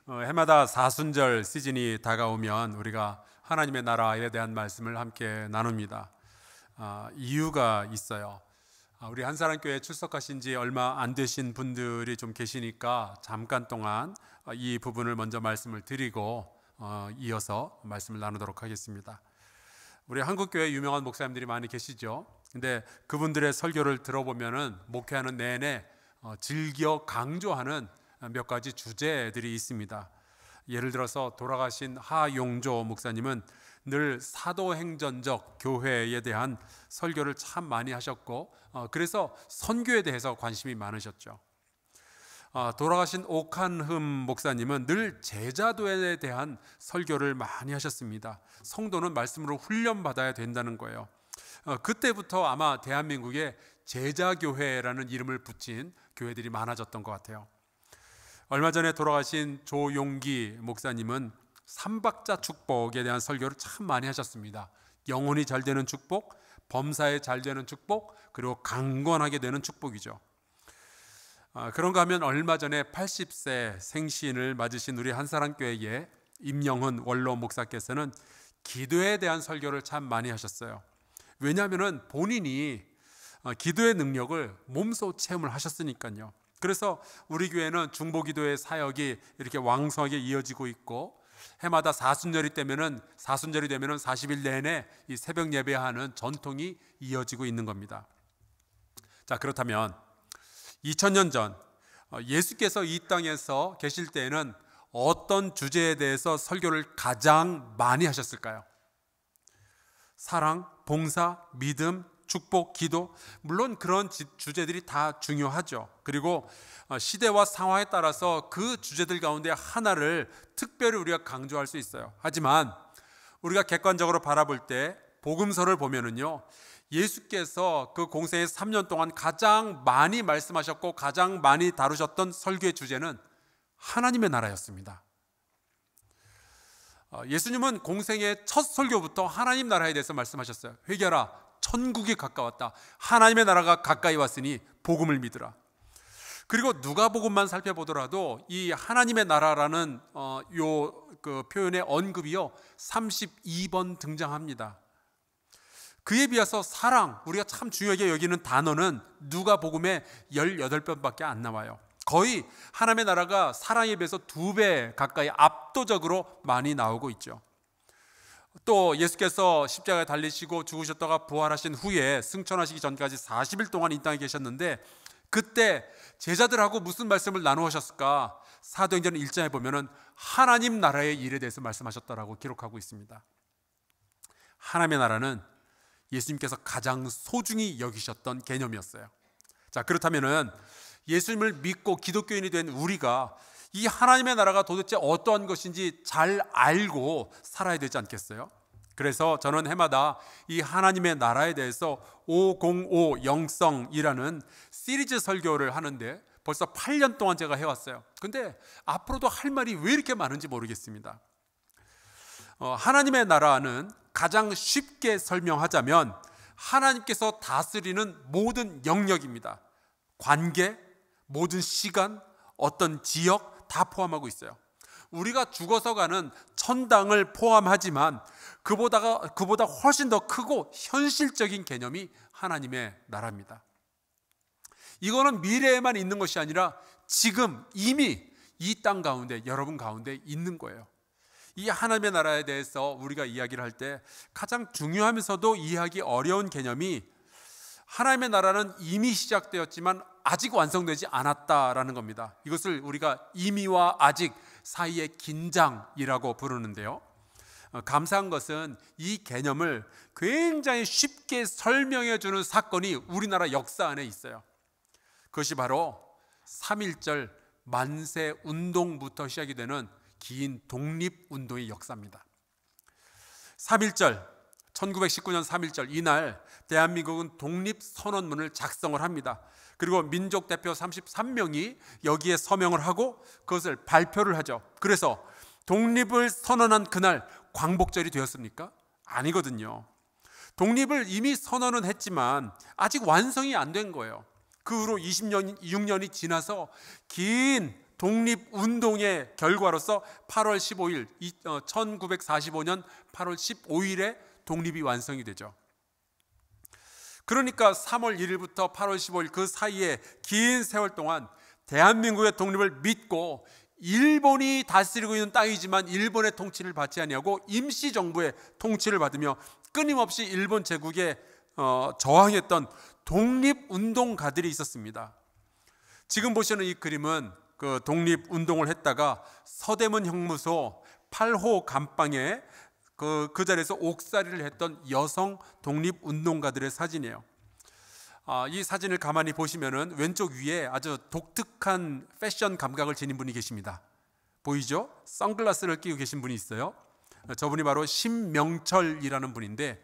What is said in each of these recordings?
해마다 사순절 시즌이 다가오면 우리가 하나님의 나라에 대한 말씀을 함께 나눕니다. 이유가 있어요. 우리 한사랑교회에 출석하신 지 얼마 안 되신 분들이 좀 계시니까 잠깐 동안 이 부분을 먼저 말씀을 드리고 이어서 말씀을 나누도록 하겠습니다. 우리 한국교회 유명한 목사님들이 많이 계시죠. 근데 그분들의 설교를 들어보면은 목회하는 내내 즐겨 강조하는 몇 가지 주제들이 있습니다. 예를 들어서 돌아가신 하용조 목사님은 늘 사도행전적 교회에 대한 설교를 참 많이 하셨고 그래서 선교에 대해서 관심이 많으셨죠. 돌아가신 옥한흠 목사님은 늘 제자도에 대한 설교를 많이 하셨습니다. 성도는 말씀으로 훈련받아야 된다는 거예요. 그때부터 아마 대한민국에 제자교회라는 이름을 붙인 교회들이 많아졌던 것 같아요. 얼마 전에 돌아가신 조용기 목사님은 삼박자 축복에 대한 설교를 참 많이 하셨습니다. 영혼이 잘 되는 축복, 범사에 잘 되는 축복, 그리고 강건하게 되는 축복이죠. 그런가 하면 얼마 전에 80세 생신을 맞으신 우리 한사랑교회의 임영훈 원로 목사께서는 기도에 대한 설교를 참 많이 하셨어요. 왜냐하면 본인이 기도의 능력을 몸소 체험을 하셨으니까요. 그래서 우리 교회는 중보기도의 사역이 이렇게 왕성하게 이어지고 있고 해마다 사순절이 되면은 40일 내내 이 새벽 예배하는 전통이 이어지고 있는 겁니다. 자, 그렇다면 2000년 전 예수께서 이 땅에서 계실 때에는 어떤 주제에 대해서 설교를 가장 많이 하셨을까요? 사랑, 봉사, 믿음, 축복, 기도, 물론 그런 주제들이 다 중요하죠. 그리고 시대와 상황에 따라서 그 주제들 가운데 하나를 특별히 우리가 강조할 수 있어요. 하지만 우리가 객관적으로 바라볼 때 복음서를 보면은요, 예수께서 그 공생의 3년 동안 가장 많이 말씀하셨고 가장 많이 다루셨던 설교의 주제는 하나님의 나라였습니다. 예수님은 공생의 첫 설교부터 하나님 나라에 대해서 말씀하셨어요. 회개하라, 천국이 가까웠다. 하나님의 나라가 가까이 왔으니 복음을 믿으라. 그리고 누가복음만 살펴보더라도 이 하나님의 나라라는 그 표현의 언급이요 32번 등장합니다. 그에 비해서 사랑, 우리가 참 중요하게 여기는 단어는 누가복음에 18번밖에 안 나와요. 거의 하나님의 나라가 사랑에 비해서 2배 가까이 압도적으로 많이 나오고 있죠. 또 예수께서 십자가에 달리시고 죽으셨다가 부활하신 후에 승천하시기 전까지 40일 동안 이 땅에 계셨는데 그때 제자들하고 무슨 말씀을 나누셨을까? 사도행전 1장에 보면은 하나님 나라의 일에 대해서 말씀하셨다라고 기록하고 있습니다. 하나님의 나라는 예수님께서 가장 소중히 여기셨던 개념이었어요. 자, 그렇다면은 예수님을 믿고 기독교인이 된 우리가 이 하나님의 나라가 도대체 어떠한 것인지 잘 알고 살아야 되지 않겠어요? 그래서 저는 해마다 이 하나님의 나라에 대해서 505 영성이라는 시리즈 설교를 하는데 벌써 8년 동안 제가 해왔어요. 근데 앞으로도 할 말이 왜 이렇게 많은지 모르겠습니다. 하나님의 나라는 가장 쉽게 설명하자면 하나님께서 다스리는 모든 영역입니다. 관계, 모든 시간, 어떤 지역 다 포함하고 있어요. 우리가 죽어서 가는 천당을 포함하지만 그보다 훨씬 더 크고 현실적인 개념이 하나님의 나라입니다. 이거는 미래에만 있는 것이 아니라 지금 이미 이 땅 가운데 여러분 가운데 있는 거예요. 이 하나님의 나라에 대해서 우리가 이야기를 할 때 가장 중요하면서도 이해하기 어려운 개념이 하나님의 나라는 이미 시작되었지만 아직 완성되지 않았다라는 겁니다. 이것을 우리가 이미와 아직 사이의 긴장이라고 부르는데요. 감사한 것은 이 개념을 굉장히 쉽게 설명해 주는 사건이 우리나라 역사 안에 있어요. 그것이 바로 3.1절 만세 운동부터 시작이 되는 긴 독립운동의 역사입니다. 3.1절 1919년 3.1절 이날 대한민국은 독립선언문을 작성을 합니다. 그리고 민족 대표 33명이 여기에 서명을 하고 그것을 발표를 하죠. 그래서 독립을 선언한 그날 광복절이 되었습니까? 아니거든요. 독립을 이미 선언은 했지만 아직 완성이 안 된 거예요. 그 후로 26년이 지나서 긴 독립운동의 결과로서 8월 15일 1945년 8월 15일에 독립이 완성이 되죠. 그러니까 3월 1일부터 8월 15일 그 사이에 긴 세월 동안 대한민국의 독립을 믿고 일본이 다스리고 있는 땅이지만 일본의 통치를 받지 아니하고 임시정부의 통치를 받으며 끊임없이 일본 제국에 저항했던 독립운동가들이 있었습니다. 지금 보시는 이 그림은 그 독립운동을 했다가 서대문 형무소 8호 감방에 그 자리에서 옥살이를 했던 여성 독립운동가들의 사진이에요. 이 사진을 가만히 보시면은 왼쪽 위에 아주 독특한 패션 감각을 지닌 분이 계십니다. 보이죠? 선글라스를 끼고 계신 분이 있어요. 저분이 바로 신명철이라는 분인데,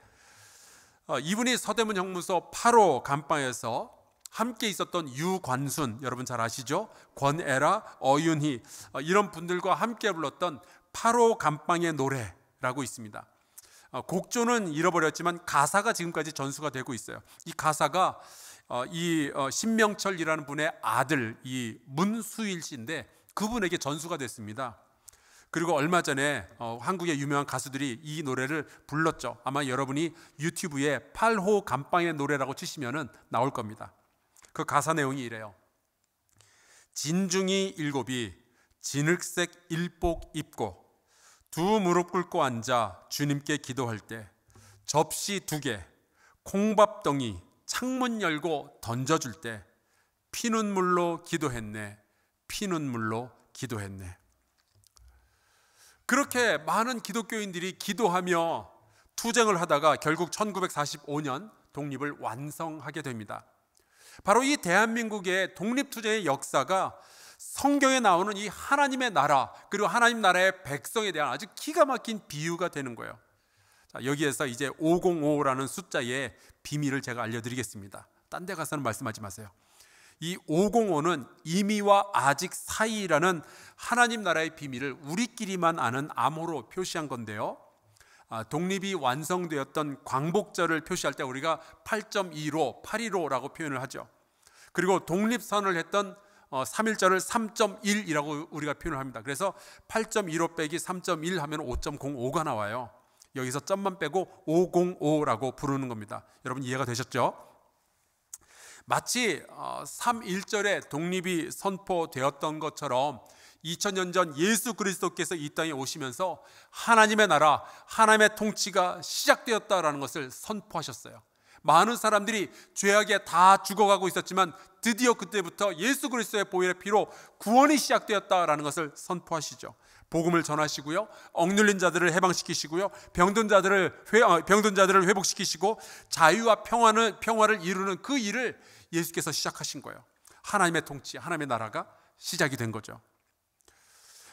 이분이 서대문 형무소 8호 감방에서 함께 있었던 유관순, 여러분 잘 아시죠? 권애라, 어윤희, 이런 분들과 함께 불렀던 8호 감방의 노래라고 있습니다. 곡조는 잃어버렸지만 가사가 지금까지 전수가 되고 있어요. 이 가사가 이 신명철이라는 분의 아들 이 문수일 씨인데 그분에게 전수가 됐습니다. 그리고 얼마 전에 한국의 유명한 가수들이 이 노래를 불렀죠. 아마 여러분이 유튜브에 8호 감방의 노래라고 치시면은 나올 겁니다. 그 가사 내용이 이래요. 진중이 일곱이 진흙색 일복 입고 두 무릎 꿇고 앉아 주님께 기도할 때 접시 2개, 콩밥덩이, 창문 열고 던져줄 때 피눈물로 기도했네, 피눈물로 기도했네. 그렇게 많은 기독교인들이 기도하며 투쟁을 하다가 결국 1945년 독립을 완성하게 됩니다. 바로 이 대한민국의 독립투쟁의 역사가 성경에 나오는 이 하나님의 나라 그리고 하나님 나라의 백성에 대한 아주 기가 막힌 비유가 되는 거예요. 자, 여기에서 이제 505라는 숫자의 비밀을 제가 알려드리겠습니다. 딴 데 가서는 말씀하지 마세요. 이 505는 이미와 아직 사이라는 하나님 나라의 비밀을 우리끼리만 아는 암호로 표시한 건데요. 독립이 완성되었던 광복절을 표시할 때 우리가 8.15, 8.15라고 표현을 하죠. 그리고 독립선을 했던 3.1절을 3.1이라고 우리가 표현을 합니다. 그래서 8.15 빼기 3.1 하면 5.05가 나와요. 여기서 점만 빼고 505라고 부르는 겁니다. 여러분 이해가 되셨죠? 마치 3.1절에 독립이 선포되었던 것처럼 2000년 전 예수 그리스도께서 이 땅에 오시면서 하나님의 나라, 하나님의 통치가 시작되었다라는 것을 선포하셨어요. 많은 사람들이 죄악에 다 죽어가고 있었지만 드디어 그때부터 예수 그리스도의 보혈의 피로 구원이 시작되었다라는 것을 선포하시죠. 복음을 전하시고요, 억눌린 자들을 해방시키시고요, 병든 자들을 회복시키시고 자유와 평화를 이루는 그 일을 예수께서 시작하신 거예요. 하나님의 통치, 하나님의 나라가 시작이 된 거죠.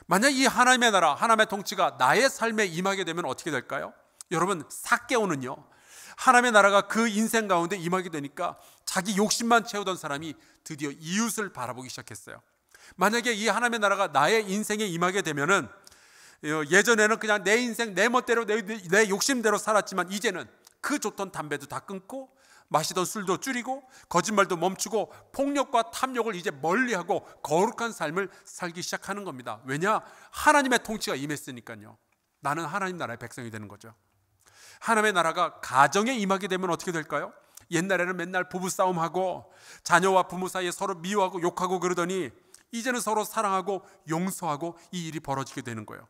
만약 이 하나님의 나라, 하나님의 통치가 나의 삶에 임하게 되면 어떻게 될까요? 여러분, 삭개오는요, 하나님의 나라가 그 인생 가운데 임하게 되니까 자기 욕심만 채우던 사람이 드디어 이웃을 바라보기 시작했어요. 만약에 이 하나님의 나라가 나의 인생에 임하게 되면은, 예전에는 그냥 내 인생 내 멋대로 내 욕심대로 살았지만 이제는 그 좋던 담배도 다 끊고 마시던 술도 줄이고 거짓말도 멈추고 폭력과 탐욕을 이제 멀리하고 거룩한 삶을 살기 시작하는 겁니다. 왜냐? 하나님의 통치가 임했으니까요. 나는 하나님 나라의 백성이 되는 거죠. 하나님의 나라가 가정에 임하게 되면 어떻게 될까요? 옛날에는 맨날 부부싸움하고 자녀와 부모 사이에 서로 미워하고 욕하고 그러더니 이제는 서로 사랑하고 용서하고 이 일이 벌어지게 되는 거예요.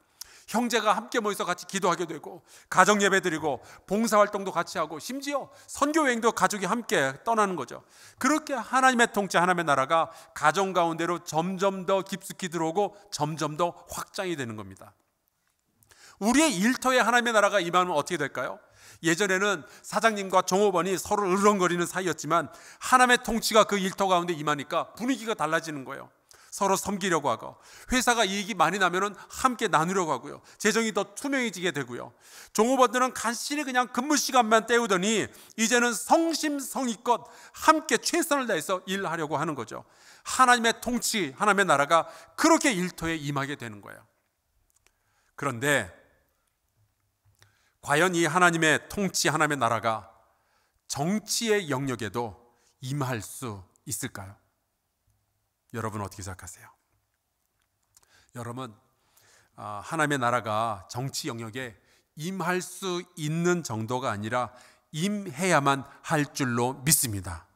형제가 함께 모여서 같이 기도하게 되고 가정 예배 드리고 봉사활동도 같이 하고 심지어 선교여행도 가족이 함께 떠나는 거죠. 그렇게 하나님의 통치, 하나님의 나라가 가정 가운데로 점점 더 깊숙이 들어오고 점점 더 확장이 되는 겁니다. 우리의 일터에 하나님의 나라가 임하면 어떻게 될까요? 예전에는 사장님과 종업원이 서로 으르렁거리는 사이였지만 하나님의 통치가 그 일터 가운데 임하니까 분위기가 달라지는 거예요. 서로 섬기려고 하고 회사가 이익이 많이 나면은 함께 나누려고 하고요. 재정이 더 투명해지게 되고요. 종업원들은 간신히 그냥 근무 시간만 때우더니 이제는 성심성의껏 함께 최선을 다해서 일하려고 하는 거죠. 하나님의 통치, 하나님의 나라가 그렇게 일터에 임하게 되는 거예요. 그런데 과연 이 하나님의 통치, 하나님의 나라가 정치의 영역에도 임할 수 있을까요? 여러분 어떻게 생각하세요? 여러분, 하나님의 나라가 정치 영역에 임할 수 있는 정도가 아니라 임해야만 할 줄로 믿습니다.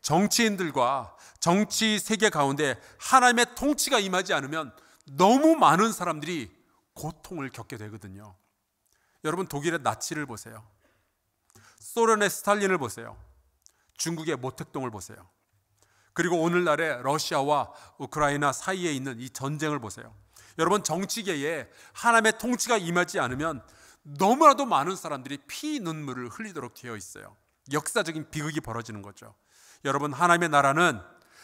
정치인들과 정치 세계 가운데 하나님의 통치가 임하지 않으면 너무 많은 사람들이 고통을 겪게 되거든요. 여러분, 독일의 나치를 보세요. 소련의 스탈린을 보세요. 중국의 모택동을 보세요. 그리고 오늘날의 러시아와 우크라이나 사이에 있는 이 전쟁을 보세요. 여러분, 정치계에 하나님의 통치가 임하지 않으면 너무나도 많은 사람들이 피 눈물을 흘리도록 되어 있어요. 역사적인 비극이 벌어지는 거죠. 여러분, 하나님의 나라는,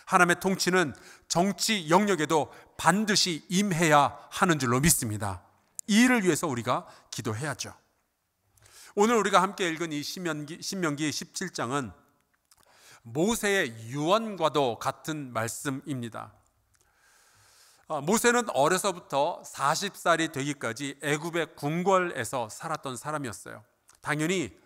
하나님의 통치는 정치 영역에도 반드시 임해야 하는 줄로 믿습니다. 이 일을 위해서 우리가 기도해야죠. 오늘 우리가 함께 읽은 이 신명기 17장은 모세의 유언과도 같은 말씀입니다. 모세는 어려서부터 40살이 되기까지 애굽의 궁궐에서 살았던 사람이었어요. 당연히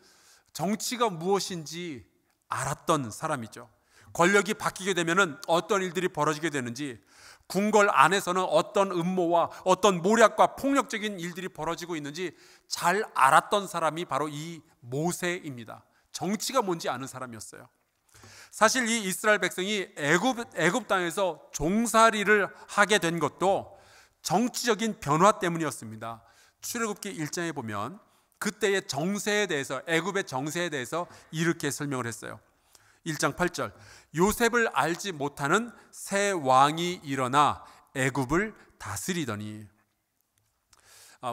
정치가 무엇인지 알았던 사람이죠. 권력이 바뀌게 되면 어떤 일들이 벌어지게 되는지, 궁궐 안에서는 어떤 음모와 어떤 모략과 폭력적인 일들이 벌어지고 있는지 잘 알았던 사람이 바로 이 모세입니다. 정치가 뭔지 아는 사람이었어요. 사실 이 이스라엘 백성이 애굽 땅에서 종살이를 하게 된 것도 정치적인 변화 때문이었습니다. 출애굽기 1장에 보면 그때의 정세에 대해서, 애굽의 정세에 대해서 이렇게 설명을 했어요. 1장 8절, 요셉을 알지 못하는 새 왕이 일어나 애굽을 다스리더니.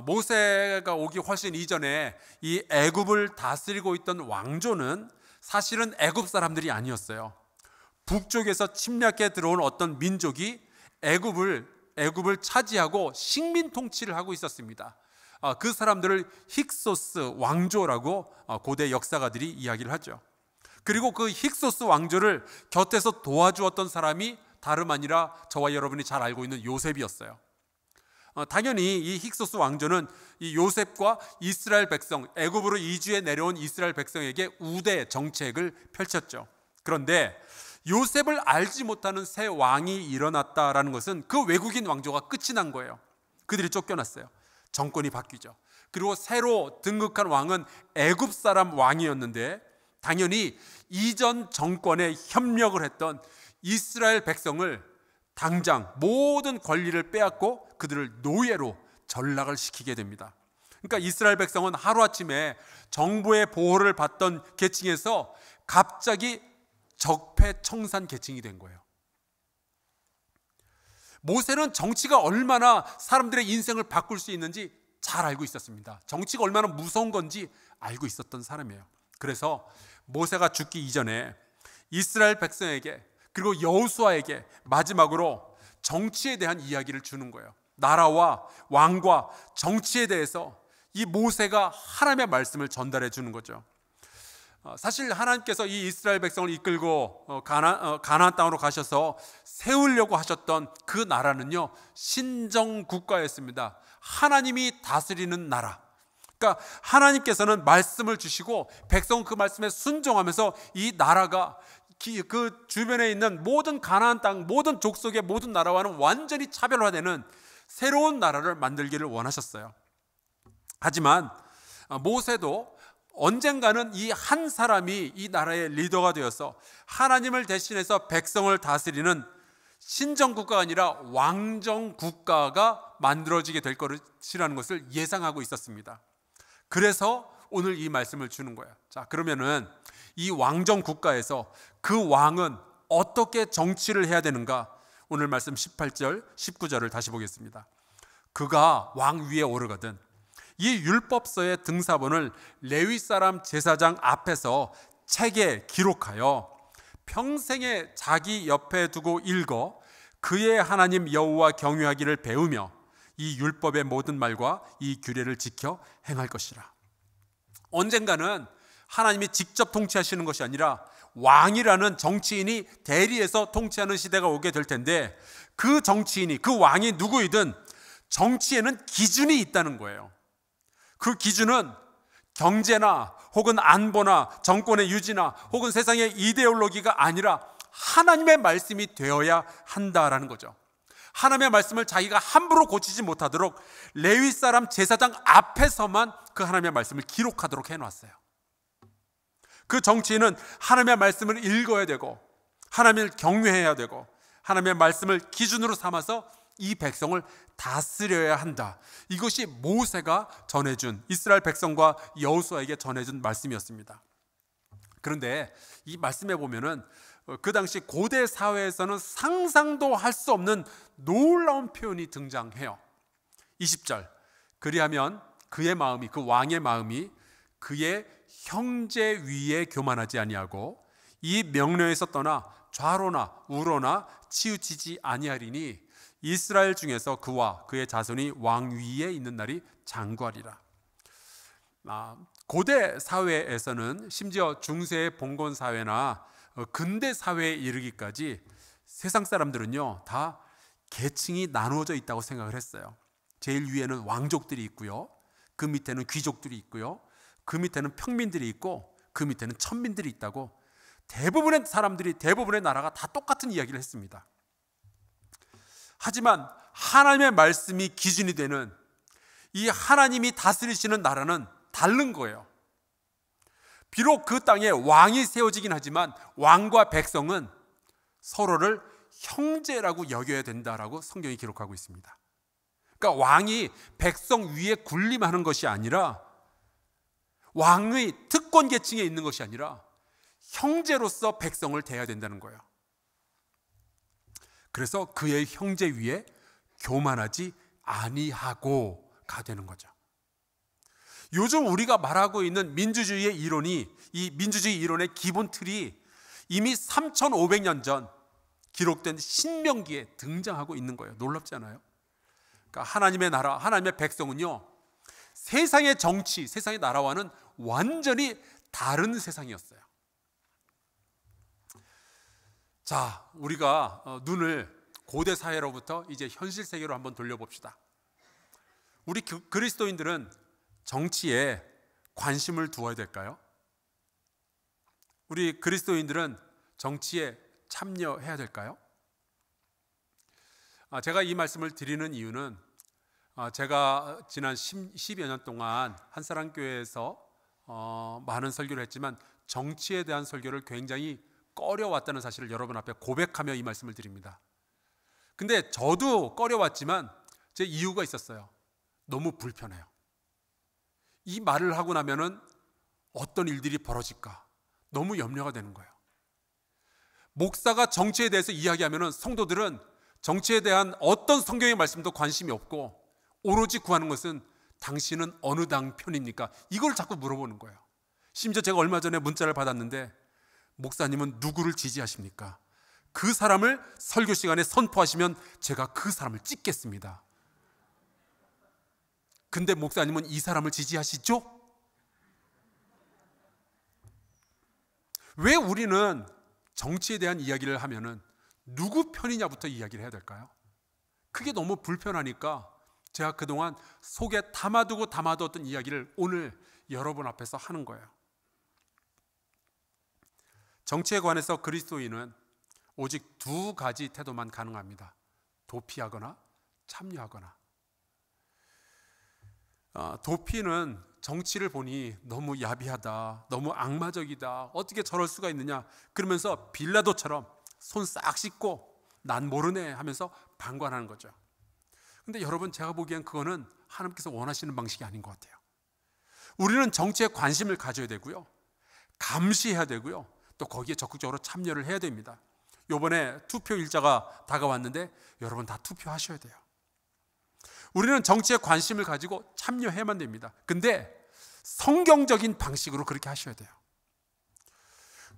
모세가 오기 훨씬 이전에 이 애굽을 다스리고 있던 왕조는 사실은 애굽 사람들이 아니었어요. 북쪽에서 침략해 들어온 어떤 민족이 애굽을 차지하고 식민 통치를 하고 있었습니다. 그 사람들을 힉소스 왕조라고 고대 역사가들이 이야기를 하죠. 그리고 그 힉소스 왕조를 곁에서 도와주었던 사람이 다름 아니라 저와 여러분이 잘 알고 있는 요셉이었어요. 당연히 이 힉소스 왕조는 이 요셉과 이스라엘 백성, 애굽으로 이주해 내려온 이스라엘 백성에게 우대 정책을 펼쳤죠. 그런데 요셉을 알지 못하는 새 왕이 일어났다라는 것은 그 외국인 왕조가 끝이 난 거예요. 그들이 쫓겨났어요. 정권이 바뀌죠. 그리고 새로 등극한 왕은 애굽 사람 왕이었는데, 당연히 이전 정권에 협력을 했던 이스라엘 백성을 당장 모든 권리를 빼앗고 그들을 노예로 전락을 시키게 됩니다. 그러니까 이스라엘 백성은 하루아침에 정부의 보호를 받던 계층에서 갑자기 적폐청산 계층이 된 거예요. 모세는 정치가 얼마나 사람들의 인생을 바꿀 수 있는지 잘 알고 있었습니다. 정치가 얼마나 무서운 건지 알고 있었던 사람이에요. 그래서 모세가 죽기 이전에 이스라엘 백성에게, 그리고 여호수아에게 마지막으로 정치에 대한 이야기를 주는 거예요. 나라와 왕과 정치에 대해서 이 모세가 하나님의 말씀을 전달해 주는 거죠. 사실 하나님께서 이 이스라엘 백성을 이끌고 가나안 땅으로 가셔서 세우려고 하셨던 그 나라는요, 신정 국가였습니다. 하나님이 다스리는 나라. 그러니까 하나님께서는 말씀을 주시고 백성은 그 말씀에 순종하면서 이 나라가 그 주변에 있는 모든 가나안 땅, 모든 족속의 모든 나라와는 완전히 차별화되는 새로운 나라를 만들기를 원하셨어요. 하지만 모세도 언젠가는 이 한 사람이 이 나라의 리더가 되어서 하나님을 대신해서 백성을 다스리는 신정국가가 아니라 왕정국가가 만들어지게 될 것이라는 것을 예상하고 있었습니다. 그래서 오늘 이 말씀을 주는 거예요. 자, 그러면은 이 왕정국가에서 그 왕은 어떻게 정치를 해야 되는가? 오늘 말씀 18절, 19절을 다시 보겠습니다. 그가 왕 위에 오르거든 이 율법서의 등사본을 레위 사람 제사장 앞에서 책에 기록하여 평생에 자기 옆에 두고 읽어 그의 하나님 여호와 경외하기를 배우며 이 율법의 모든 말과 이 규례를 지켜 행할 것이라. 언젠가는 하나님이 직접 통치하시는 것이 아니라 왕이라는 정치인이 대리해서 통치하는 시대가 오게 될 텐데, 그 정치인이, 그 왕이 누구이든 정치에는 기준이 있다는 거예요. 그 기준은 경제나 혹은 안보나 정권의 유지나 혹은 세상의 이데올로기가 아니라 하나님의 말씀이 되어야 한다라는 거죠. 하나님의 말씀을 자기가 함부로 고치지 못하도록 레위 사람 제사장 앞에서만 그 하나님의 말씀을 기록하도록 해놨어요. 그 정치인은 하나님의 말씀을 읽어야 되고 하나님을 경외해야 되고 하나님의 말씀을 기준으로 삼아서 이 백성을 다스려야 한다. 이것이 모세가 전해준, 이스라엘 백성과 여호수아에게 전해준 말씀이었습니다. 그런데 이 말씀에 보면은 그 당시 고대 사회에서는 상상도 할 수 없는 놀라운 표현이 등장해요. 20절, 그리하면 그의 마음이, 그 왕의 마음이 그의 형제 위에 교만하지 아니하고 이 명령에서 떠나 좌로나 우로나 치우치지 아니하리니 이스라엘 중에서 그와 그의 자손이 왕 위에 있는 날이 장구하리라. 고대 사회에서는 심지어 중세 봉건 사회나 근대 사회에 이르기까지 세상 사람들은요 다 계층이 나누어져 있다고 생각을 했어요. 제일 위에는 왕족들이 있고요, 그 밑에는 귀족들이 있고요, 그 밑에는 평민들이 있고 그 밑에는 천민들이 있다고 대부분의 사람들이, 대부분의 나라가 다 똑같은 이야기를 했습니다. 하지만 하나님의 말씀이 기준이 되는 이 하나님이 다스리시는 나라는 다른 거예요. 비록 그 땅에 왕이 세워지긴 하지만 왕과 백성은 서로를 형제라고 여겨야 된다라고 성경이 기록하고 있습니다. 그러니까 왕이 백성 위에 군림하는 것이 아니라, 왕의 특권 계층에 있는 것이 아니라 형제로서 백성을 대해야 된다는 거예요. 그래서 그의 형제 위에 교만하지 아니하고가 되는 거죠. 요즘 우리가 말하고 있는 민주주의의 이론이, 이 민주주의 이론의 기본 틀이 이미 3500년 전 기록된 신명기에 등장하고 있는 거예요. 놀랍지 않아요? 그러니까 하나님의 나라, 하나님의 백성은요 세상의 정치, 세상의 나라와는 완전히 다른 세상이었어요. 자, 우리가 눈을 고대 사회로부터 이제 현실 세계로 한번 돌려봅시다. 우리 그리스도인들은 정치에 관심을 두어야 될까요? 우리 그리스도인들은 정치에 참여해야 될까요? 제가 이 말씀을 드리는 이유는 제가 지난 10여 년 동안 한사랑교회에서 많은 설교를 했지만 정치에 대한 설교를 굉장히 꺼려왔다는 사실을 여러분 앞에 고백하며 이 말씀을 드립니다. 근데 저도 꺼려왔지만 제 이유가 있었어요. 너무 불편해요. 이 말을 하고 나면은 어떤 일들이 벌어질까 너무 염려가 되는 거예요. 목사가 정치에 대해서 이야기하면은 성도들은 정치에 대한 어떤 성경의 말씀도 관심이 없고 오로지 구하는 것은 당신은 어느 당 편입니까? 이걸 자꾸 물어보는 거예요. 심지어 제가 얼마 전에 문자를 받았는데 목사님은 누구를 지지하십니까? 그 사람을 설교 시간에 선포하시면 제가 그 사람을 찍겠습니다. 근데 목사님은 이 사람을 지지하시죠? 왜 우리는 정치에 대한 이야기를 하면은 누구 편이냐부터 이야기를 해야 될까요? 그게 너무 불편하니까 제가 그동안 속에 담아두었던 이야기를 오늘 여러분 앞에서 하는 거예요. 정치에 관해서 그리스도인은 오직 두 가지 태도만 가능합니다. 도피하거나 참여하거나. 도피는 정치를 보니 너무 야비하다, 너무 악마적이다, 어떻게 저럴 수가 있느냐 그러면서 빌라도처럼 손 싹 씻고 난 모르네 하면서 방관하는 거죠. 근데 여러분, 제가 보기엔 그거는 하나님께서 원하시는 방식이 아닌 것 같아요. 우리는 정치에 관심을 가져야 되고요, 감시해야 되고요, 또 거기에 적극적으로 참여를 해야 됩니다. 이번에 투표 일자가 다가왔는데 여러분 다 투표하셔야 돼요. 우리는 정치에 관심을 가지고 참여해야만 됩니다. 근데 성경적인 방식으로 그렇게 하셔야 돼요.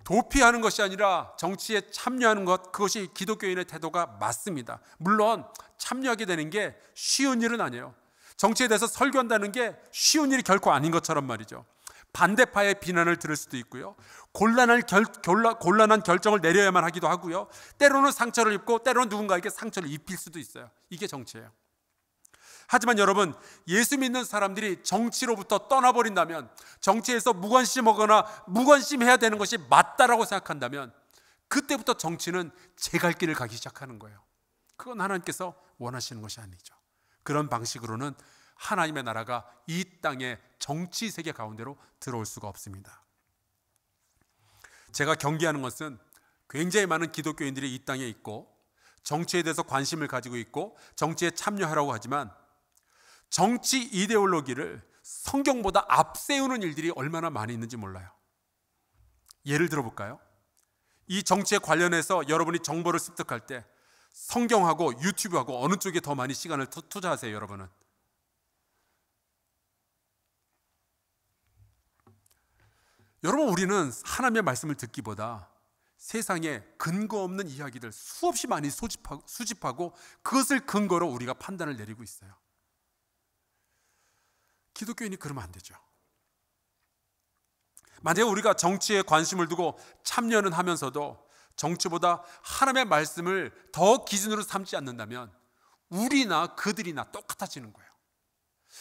도피하는 것이 아니라 정치에 참여하는 것, 그것이 기독교인의 태도가 맞습니다. 물론 참여하게 되는 게 쉬운 일은 아니에요. 정치에 대해서 설교한다는 게 쉬운 일이 결코 아닌 것처럼 말이죠. 반대파의 비난을 들을 수도 있고요, 곤란한 결정을 내려야만 하기도 하고요, 때로는 상처를 입고 때로는 누군가에게 상처를 입힐 수도 있어요. 이게 정치예요. 하지만 여러분, 예수 믿는 사람들이 정치로부터 떠나버린다면, 정치에서 무관심하거나 무관심해야 되는 것이 맞다라고 생각한다면 그때부터 정치는 제 갈 길을 가기 시작하는 거예요. 그건 하나님께서 원하시는 것이 아니죠. 그런 방식으로는 하나님의 나라가 이 땅의 정치 세계 가운데로 들어올 수가 없습니다. 제가 경계하는 것은 굉장히 많은 기독교인들이 이 땅에 있고 정치에 대해서 관심을 가지고 있고 정치에 참여하라고 하지만 정치 이데올로기를 성경보다 앞세우는 일들이 얼마나 많이 있는지 몰라요. 예를 들어볼까요? 이 정치에 관련해서 여러분이 정보를 습득할 때 성경하고 유튜브하고 어느 쪽에 더 많이 시간을 투자하세요, 여러분은? 여러분, 우리는 하나님의 말씀을 듣기보다 세상에 근거 없는 이야기들 수없이 많이 수집하고 그것을 근거로 우리가 판단을 내리고 있어요. 기독교인이 그러면 안 되죠. 만약에 우리가 정치에 관심을 두고 참여는 하면서도 정치보다 하나님의 말씀을 더 기준으로 삼지 않는다면 우리나 그들이나 똑같아지는 거예요.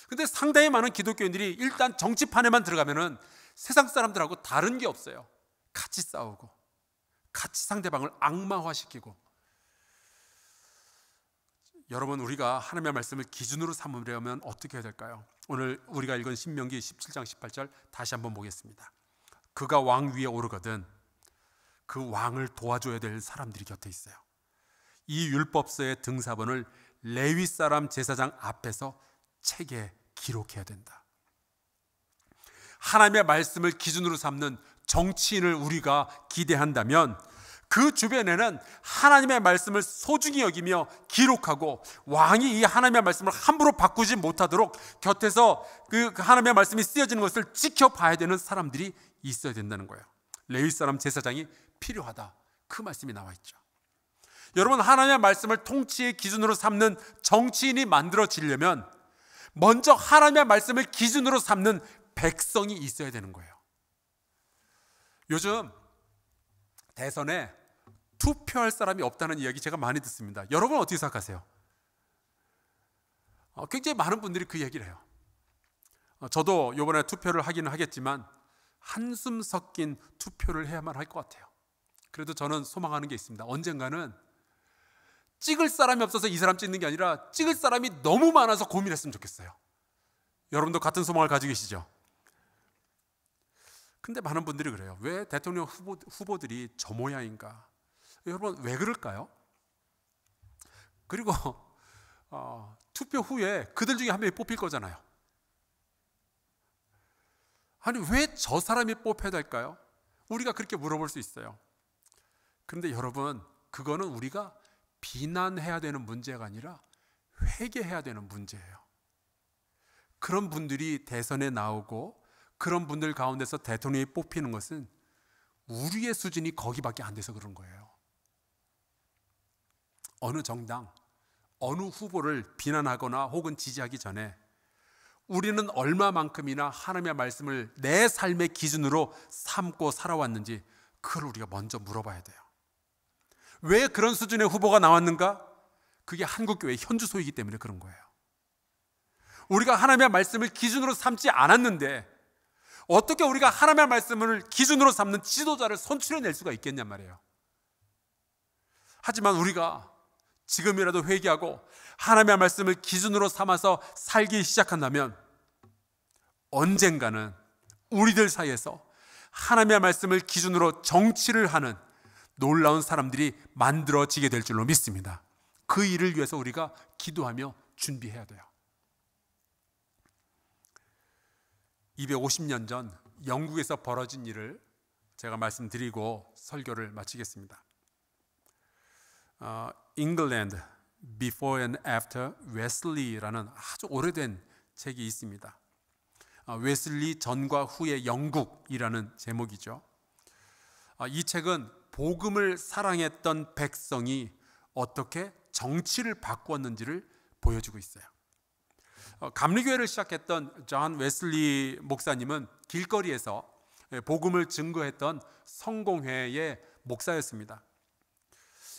근데 상당히 많은 기독교인들이 일단 정치판에만 들어가면은 세상 사람들하고 다른 게 없어요. 같이 싸우고 같이 상대방을 악마화시키고. 여러분, 우리가 하나님의 말씀을 기준으로 삼으려면 어떻게 해야 될까요? 오늘 우리가 읽은 신명기 17장 18절 다시 한번 보겠습니다. 그가 왕 위에 오르거든 그 왕을 도와줘야 될 사람들이 곁에 있어요. 이 율법서의 등사본을 레위 사람 제사장 앞에서 책에 기록해야 된다. 하나님의 말씀을 기준으로 삼는 정치인을 우리가 기대한다면 그 주변에는 하나님의 말씀을 소중히 여기며 기록하고 왕이 이 하나님의 말씀을 함부로 바꾸지 못하도록 곁에서 그 하나님의 말씀이 쓰여지는 것을 지켜봐야 되는 사람들이 있어야 된다는 거예요. 레위 사람 제사장이 필요하다, 그 말씀이 나와 있죠. 여러분, 하나님의 말씀을 통치의 기준으로 삼는 정치인이 만들어지려면 먼저 하나님의 말씀을 기준으로 삼는 백성이 있어야 되는 거예요. 요즘 대선에 투표할 사람이 없다는 이야기 제가 많이 듣습니다. 여러분 어떻게 생각하세요? 굉장히 많은 분들이 그 얘기를 해요. 저도 이번에 투표를 하기는 하겠지만 한숨 섞인 투표를 해야만 할 것 같아요. 그래도 저는 소망하는 게 있습니다. 언젠가는 찍을 사람이 없어서 이 사람 찍는 게 아니라 찍을 사람이 너무 많아서 고민했으면 좋겠어요. 여러분도 같은 소망을 가지고 계시죠? 근데 많은 분들이 그래요. 왜 대통령 후보들이 저 모양인가? 여러분, 왜 그럴까요? 그리고 투표 후에 그들 중에 한 명이 뽑힐 거잖아요. 아니, 왜 저 사람이 뽑혀야 될까요? 우리가 그렇게 물어볼 수 있어요. 그런데 여러분, 그거는 우리가 비난해야 되는 문제가 아니라 회개해야 되는 문제예요. 그런 분들이 대선에 나오고 그런 분들 가운데서 대통령이 뽑히는 것은 우리의 수준이 거기밖에 안 돼서 그런 거예요. 어느 정당, 어느 후보를 비난하거나 혹은 지지하기 전에 우리는 얼마만큼이나 하나님의 말씀을 내 삶의 기준으로 삼고 살아왔는지 그걸 우리가 먼저 물어봐야 돼요. 왜 그런 수준의 후보가 나왔는가? 그게 한국교회의 현주소이기 때문에 그런 거예요. 우리가 하나님의 말씀을 기준으로 삼지 않았는데 어떻게 우리가 하나님의 말씀을 기준으로 삼는 지도자를 선출해낼 수가 있겠냔 말이에요. 하지만 우리가 지금이라도 회개하고 하나님의 말씀을 기준으로 삼아서 살기 시작한다면 언젠가는 우리들 사이에서 하나님의 말씀을 기준으로 정치를 하는 놀라운 사람들이 만들어지게 될 줄로 믿습니다. 그 일을 위해서 우리가 기도하며 준비해야 돼요. 250년 전 영국에서 벌어진 일을 제가 말씀드리고 설교를 마치겠습니다. England Before and After Wesley라는 아주 오래된 책이 있습니다. 웨슬리 전과 후의 영국이라는 제목이죠. 이 책은 복음을 사랑했던 백성이 어떻게 정치를 바꾸었는지를 보여주고 있어요. 감리교회를 시작했던 존 웨슬리 목사님은 길거리에서 복음을 증거했던 성공회의 목사였습니다.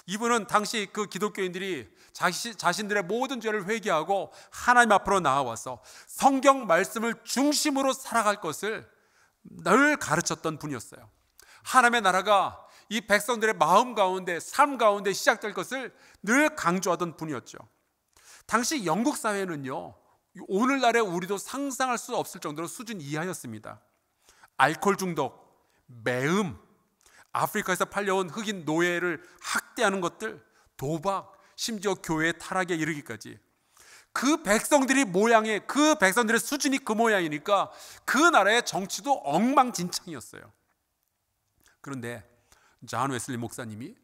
이분은 당시 그 기독교인들이 자신들의 모든 죄를 회개하고 하나님 앞으로 나아와서 성경 말씀을 중심으로 살아갈 것을 늘 가르쳤던 분이었어요. 하나님의 나라가 이 백성들의 마음 가운데, 삶 가운데 시작될 것을 늘 강조하던 분이었죠. 당시 영국 사회는요, 오늘날의 우리도 상상할 수 없을 정도로 수준 이하였습니다. 알코올 중독, 매음, 아프리카에서 팔려온 흑인 노예를 학대하는 것들, 도박, 심지어 교회 타락에 이르기까지 그 백성들이 모양에, 그 백성들의 수준이 그 모양이니까 그 나라의 정치도 엉망진창이었어요. 그런데 존 웨슬리 목사님이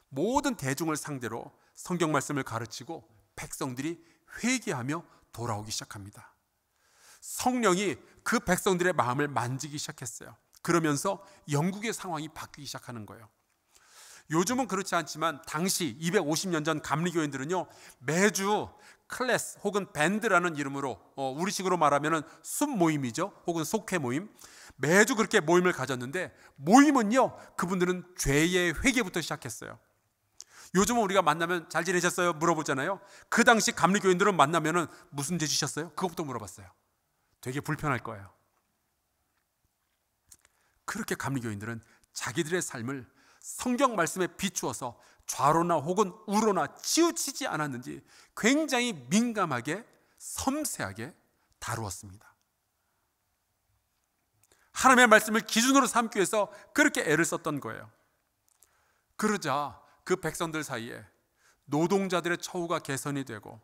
모든 대중을 상대로 성경 말씀을 가르치고 백성들이 회개하며 돌아오기 시작합니다. 성령이 그 백성들의 마음을 만지기 시작했어요. 그러면서 영국의 상황이 바뀌기 시작하는 거예요. 요즘은 그렇지 않지만 당시 250년 전 감리교인들은요, 매주 클래스 혹은 밴드라는 이름으로 우리식으로 말하면 숲모임이죠, 혹은 속회 모임, 매주 그렇게 모임을 가졌는데, 모임은요, 그분들은 죄의 회개부터 시작했어요. 요즘은 우리가 만나면 잘 지내셨어요? 물어보잖아요. 그 당시 감리교인들은 만나면 무슨 죄 지셨어요? 그것부터 물어봤어요. 되게 불편할 거예요. 그렇게 감리교인들은 자기들의 삶을 성경 말씀에 비추어서 좌로나 혹은 우로나 치우치지 않았는지 굉장히 민감하게, 섬세하게 다루었습니다. 하나님의 말씀을 기준으로 삼기 위해서 그렇게 애를 썼던 거예요. 그러자 그 백성들 사이에 노동자들의 처우가 개선이 되고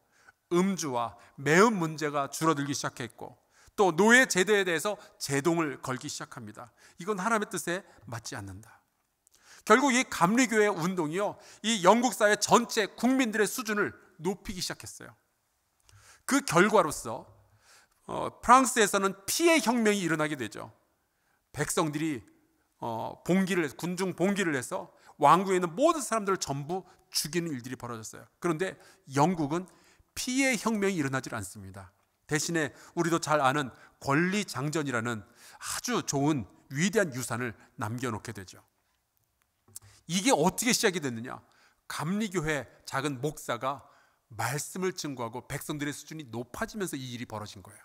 음주와 매음 문제가 줄어들기 시작했고, 또 노예 제도에 대해서 제동을 걸기 시작합니다. 이건 하나님의 뜻에 맞지 않는다. 결국 이 감리교회 운동이요, 이 영국 사회 전체 국민들의 수준을 높이기 시작했어요. 그 결과로서 프랑스에서는 피해 혁명이 일어나게 되죠. 백성들이 군중 봉기를 해서 왕궁에 있는 모든 사람들을 전부 죽이는 일들이 벌어졌어요. 그런데 영국은 피해 혁명이 일어나질 않습니다. 대신에 우리도 잘 아는 권리장전이라는 아주 좋은 위대한 유산을 남겨놓게 되죠. 이게 어떻게 시작이 됐느냐? 감리교회 작은 목사가 말씀을 증거하고 백성들의 수준이 높아지면서 이 일이 벌어진 거예요.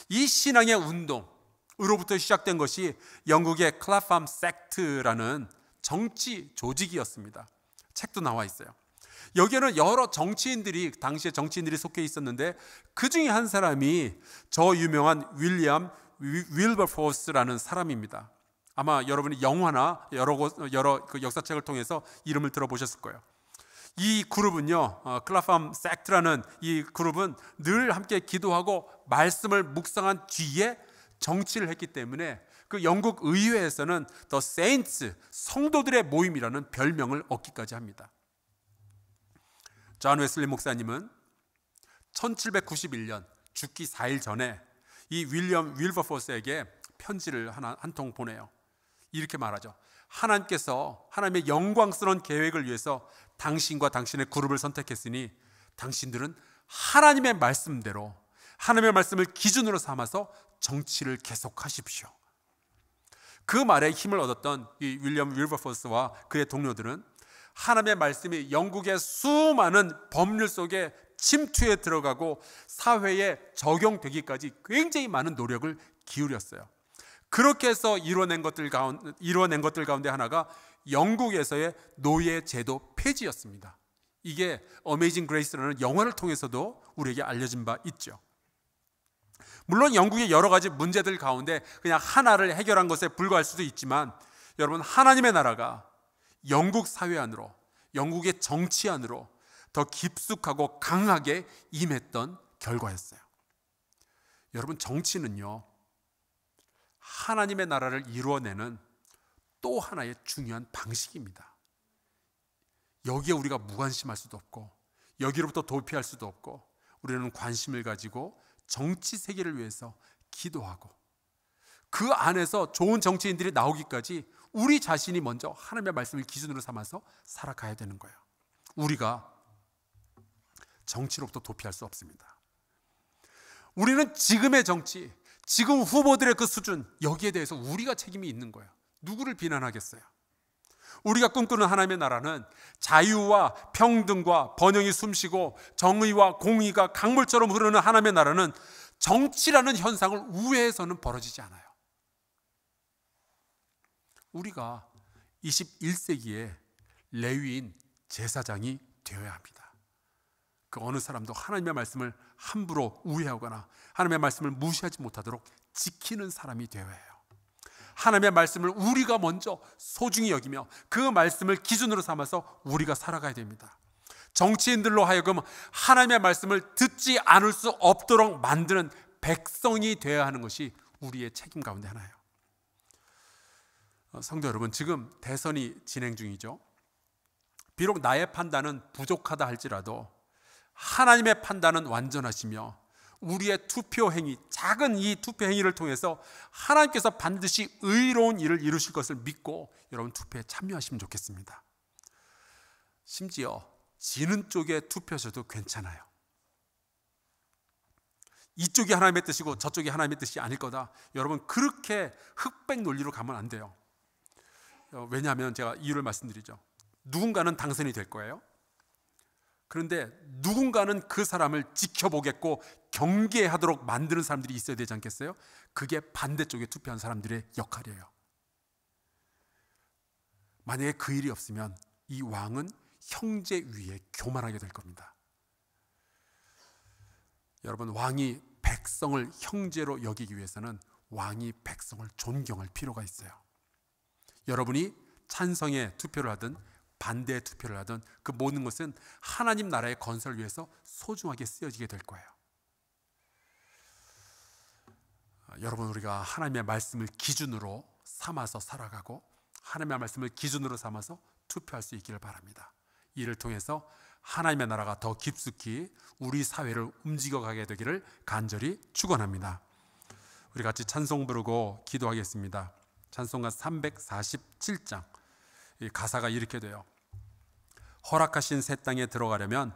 이 신앙의 운동으로부터 시작된 것이 영국의 클라팜 섹트라는 정치 조직이었습니다. 책도 나와 있어요. 여기에는 여러 정치인들이, 당시에 정치인들이 속해 있었는데, 그 중에 한 사람이 저 유명한 윌리엄 윌버포스라는 사람입니다. 아마 여러분이 영화나 여러 그 역사책을 통해서 이름을 들어보셨을 거예요. 이 그룹은요, 클라팜 섹트라는 이 그룹은 늘 함께 기도하고 말씀을 묵상한 뒤에 정치를 했기 때문에 그 영국 의회에서는 The Saints, 성도들의 모임이라는 별명을 얻기까지 합니다. 존 웨슬리 목사님은 1791년 죽기 4일 전에 이 윌리엄 윌버포스에게 편지를 한 통 보내요. 이렇게 말하죠. 하나님께서 하나님의 영광스러운 계획을 위해서 당신과 당신의 그룹을 선택했으니 당신들은 하나님의 말씀대로, 하나님의 말씀을 기준으로 삼아서 정치를 계속하십시오. 그 말에 힘을 얻었던 이 윌리엄 윌버포스와 그의 동료들은 하나님의 말씀이 영국의 수많은 법률 속에 침투해 들어가고 사회에 적용되기까지 굉장히 많은 노력을 기울였어요. 그렇게 해서 이뤄낸 것들 가운데 하나가 영국에서의 노예 제도 폐지였습니다. 이게 어메이징 그레이스라는 영화를 통해서도 우리에게 알려진 바 있죠. 물론 영국의 여러 가지 문제들 가운데 그냥 하나를 해결한 것에 불과할 수도 있지만, 여러분, 하나님의 나라가 영국 사회 안으로, 영국의 정치 안으로 더 깊숙하고 강하게 임했던 결과였어요. 여러분, 정치는요, 하나님의 나라를 이루어내는 또 하나의 중요한 방식입니다. 여기에 우리가 무관심할 수도 없고 여기로부터 도피할 수도 없고, 우리는 관심을 가지고 정치 세계를 위해서 기도하고 그 안에서 좋은 정치인들이 나오기까지 우리 자신이 먼저 하나님의 말씀을 기준으로 삼아서 살아가야 되는 거예요. 우리가 정치로부터 도피할 수 없습니다. 우리는 지금의 정치, 지금 후보들의 그 수준, 여기에 대해서 우리가 책임이 있는 거예요. 누구를 비난하겠어요? 우리가 꿈꾸는 하나님의 나라는 자유와 평등과 번영이 숨쉬고 정의와 공의가 강물처럼 흐르는 하나님의 나라는 정치라는 현상을 우회해서는 벌어지지 않아요. 우리가 21세기에 레위인 제사장이 되어야 합니다. 그 어느 사람도 하나님의 말씀을 함부로 우회하거나 하나님의 말씀을 무시하지 못하도록 지키는 사람이 되어야 해요. 하나님의 말씀을 우리가 먼저 소중히 여기며 그 말씀을 기준으로 삼아서 우리가 살아가야 됩니다. 정치인들로 하여금 하나님의 말씀을 듣지 않을 수 없도록 만드는 백성이 되어야 하는 것이 우리의 책임 가운데 하나예요. 성도 여러분, 지금 대선이 진행 중이죠. 비록 나의 판단은 부족하다 할지라도 하나님의 판단은 완전하시며 우리의 투표 행위, 작은 이 투표 행위를 통해서 하나님께서 반드시 의로운 일을 이루실 것을 믿고 여러분 투표에 참여하시면 좋겠습니다. 심지어 지는 쪽에 투표하셔도 괜찮아요. 이쪽이 하나님의 뜻이고 저쪽이 하나님의 뜻이 아닐 거다, 여러분 그렇게 흑백 논리로 가면 안 돼요. 왜냐하면 제가 이유를 말씀드리죠. 누군가는 당선이 될 거예요. 그런데 누군가는 그 사람을 지켜보겠고 경계하도록 만드는 사람들이 있어야 되지 않겠어요? 그게 반대쪽에 투표한 사람들의 역할이에요. 만약에 그 일이 없으면 이 왕은 형제 위에 교만하게 될 겁니다. 여러분, 왕이 백성을 형제로 여기기 위해서는 왕이 백성을 존경할 필요가 있어요. 여러분이 찬성의 투표를 하든 반대의 투표를 하든 그 모든 것은 하나님 나라의 건설을 위해서 소중하게 쓰여지게 될 거예요. 여러분, 우리가 하나님의 말씀을 기준으로 삼아서 살아가고 하나님의 말씀을 기준으로 삼아서 투표할 수 있기를 바랍니다. 이를 통해서 하나님의 나라가 더 깊숙이 우리 사회를 움직여가게 되기를 간절히 축원합니다. 우리 같이 찬송 부르고 기도하겠습니다. 찬송가 347장, 이 가사가 이렇게 돼요. 허락하신 새 땅에 들어가려면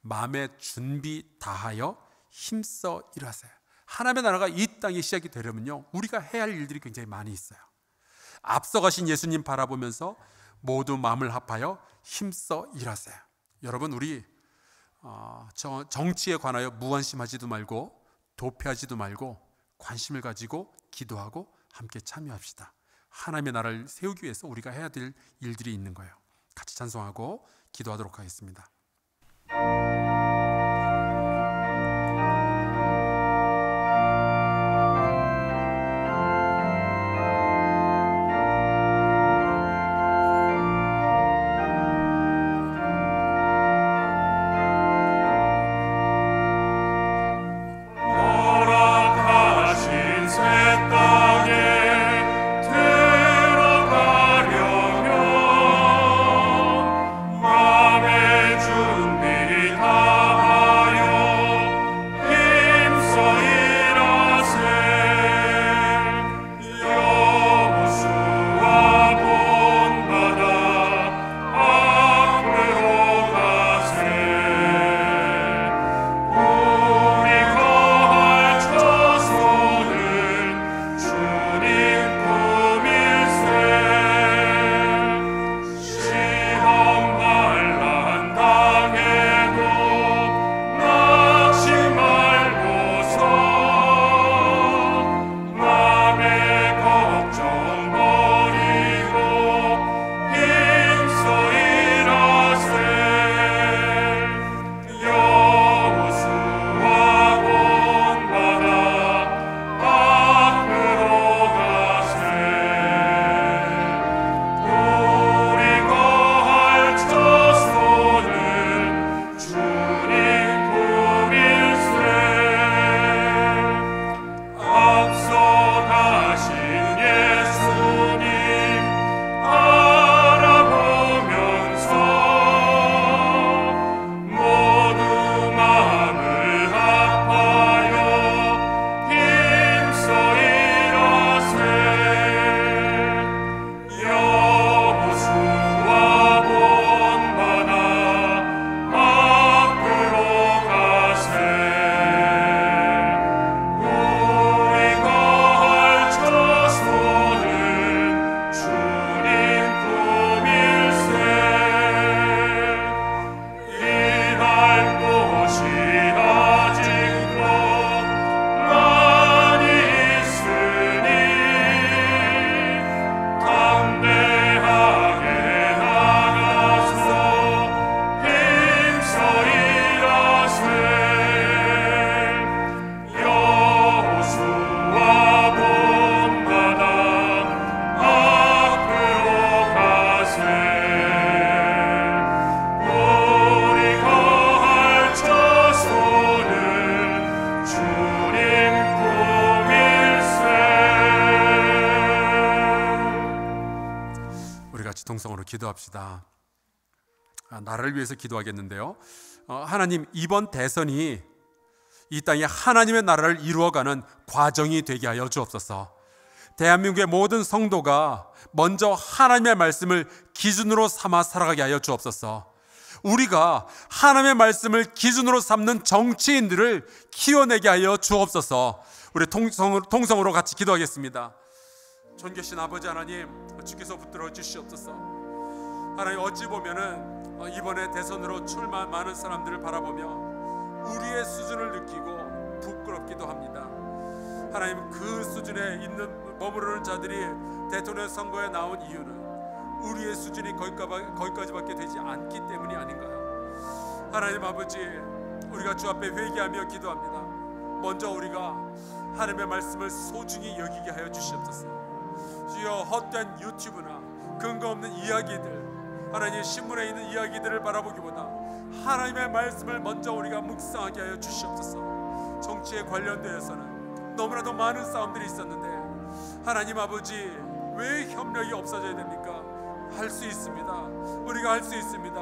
마음의 준비 다하여 힘써 일하세요. 하나님의 나라가 이 땅에 시작이 되려면요, 우리가 해야 할 일들이 굉장히 많이 있어요. 앞서가신 예수님 바라보면서 모두 마음을 합하여 힘써 일하세요. 여러분, 우리 정치에 관하여 무관심하지도 말고 도피하지도 말고 관심을 가지고 기도하고 함께 참여합시다. 하나님의 나라를 세우기 위해서 우리가 해야 될 일들이 있는 거예요. 같이 찬송하고 기도하도록 하겠습니다. 들어가려면 마음의 주 기도합시다. 나라를 위해서 기도하겠는데요. 하나님, 이번 대선이 이 땅에 하나님의 나라를 이루어가는 과정이 되게 하여 주옵소서. 대한민국의 모든 성도가 먼저 하나님의 말씀을 기준으로 삼아 살아가게 하여 주옵소서. 우리가 하나님의 말씀을 기준으로 삼는 정치인들을 키워내게 하여 주옵소서. 우리 통성으로 같이 기도하겠습니다. 존귀하신 아버지 하나님, 주께서 붙들어 주시옵소서. 하나님, 어찌 보면은 이번에 대선으로 출마한 많은 사람들을 바라보며 우리의 수준을 느끼고 부끄럽기도 합니다. 하나님, 그 수준에 있는 머무르는 자들이 대통령 선거에 나온 이유는 우리의 수준이 거기까지밖에 되지 않기 때문이 아닌가요? 하나님 아버지, 우리가 주 앞에 회개하며 기도합니다. 먼저 우리가 하나님의 말씀을 소중히 여기게 하여 주시옵소서. 주여, 헛된 유튜브나 근거 없는 이야기들, 하나님 신문에 있는 이야기들을 바라보기보다 하나님의 말씀을 먼저 우리가 묵상하게 하여 주시옵소서. 정치에 관련되어서는 너무나도 많은 싸움들이 있었는데 하나님 아버지, 왜 협력이 없어져야 됩니까? 할 수 있습니다. 우리가 할 수 있습니다.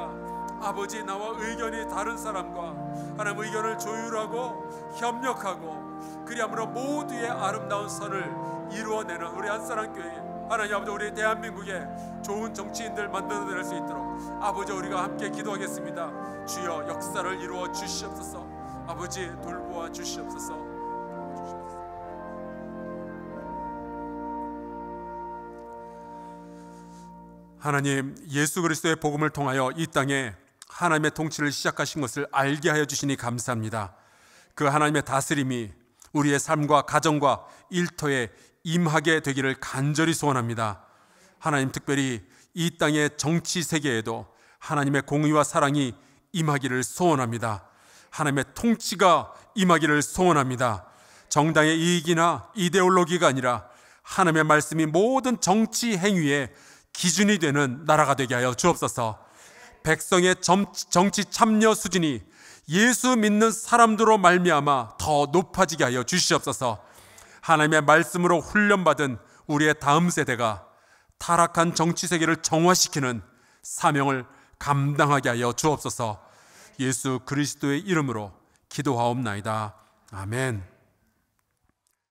아버지, 나와 의견이 다른 사람과 하나님 의견을 조율하고 협력하고 그리함으로 모두의 아름다운 선을 이루어내는 우리 한사랑교회, 하나님 아버지, 우리 대한민국에 좋은 정치인들 만들어낼 수 있도록 아버지, 우리가 함께 기도하겠습니다. 주여, 역사를 이루어 주시옵소서. 아버지, 돌보아 주시옵소서. 하나님, 예수 그리스도의 복음을 통하여 이 땅에 하나님의 통치를 시작하신 것을 알게 하여 주시니 감사합니다. 그 하나님의 다스림이 우리의 삶과 가정과 일터에 임하게 되기를 간절히 소원합니다. 하나님, 특별히 이 땅의 정치 세계에도 하나님의 공의와 사랑이 임하기를 소원합니다. 하나님의 통치가 임하기를 소원합니다. 정당의 이익이나 이데올로기가 아니라 하나님의 말씀이 모든 정치 행위에 기준이 되는 나라가 되게 하여 주옵소서. 백성의 정치 참여 수준이 예수 믿는 사람들로 말미암아 더 높아지게 하여 주시옵소서. 하나님의 말씀으로 훈련받은 우리의 다음 세대가 타락한 정치 세계를 정화시키는 사명을 감당하게 하여 주옵소서. 예수 그리스도의 이름으로 기도하옵나이다. 아멘.